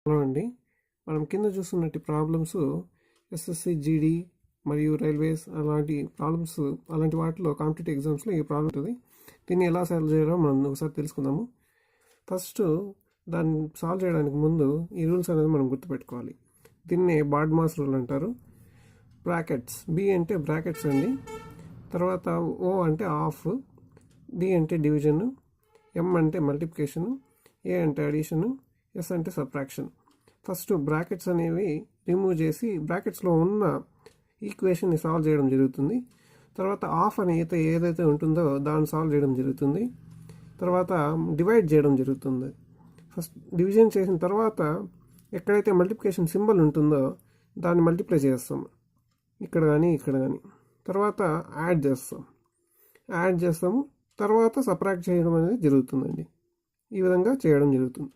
Hello అండి, మనం కింద చూస్తున్నట్టు ప్రాబ్లమ్స్ ఎస్ఎస్సి జీడీ మరియు రైల్వేస్ అలాంటి వాటిలో కాంపిటేటివ్ ఎగ్జామ్స్లో ఈ ప్రాబ్లం ఉంటుంది. దీన్ని ఎలా సాల్వ్ చేయాలో మనం ఒకసారి తెలుసుకుందాము. ఫస్ట్ దాన్ని సాల్వ్ చేయడానికి ముందు ఈ రూల్స్ అనేది మనం గుర్తుపెట్టుకోవాలి. దీన్ని బాడ్మాస్ రూల్ అంటారు. బ్రాకెట్స్, బి అంటే బ్రాకెట్స్ అండి, తర్వాత ఓ అంటే ఆఫ్, డి అంటే డివిజన్, ఎం అంటే మల్టిప్లికేషను, ఏ అంటే అడిషను, ఎస్ అంటే సబ్ట్రాక్షన్. ఫస్ట్ బ్రాకెట్స్ అనేవి రిమూవ్ చేసి బ్రాకెట్స్లో ఉన్న ఈక్వేషన్ని సాల్వ్ చేయడం జరుగుతుంది. తర్వాత ఆఫ్ అని ఏదైతే ఉంటుందో దాన్ని సాల్వ్ చేయడం జరుగుతుంది. తర్వాత డివైడ్ చేయడం జరుగుతుంది. ఫస్ట్ డివిజన్ చేసిన తర్వాత ఎక్కడైతే మల్టిప్లికేషన్ సింబల్ ఉంటుందో దాన్ని మల్టిప్లై చేస్తాం, ఇక్కడ కానీ ఇక్కడ కానీ. తర్వాత యాడ్ చేస్తాము, తర్వాత సబ్ట్రాక్ట్ చేయడం అనేది జరుగుతుందండి. ఈ విధంగా చేయడం జరుగుతుంది.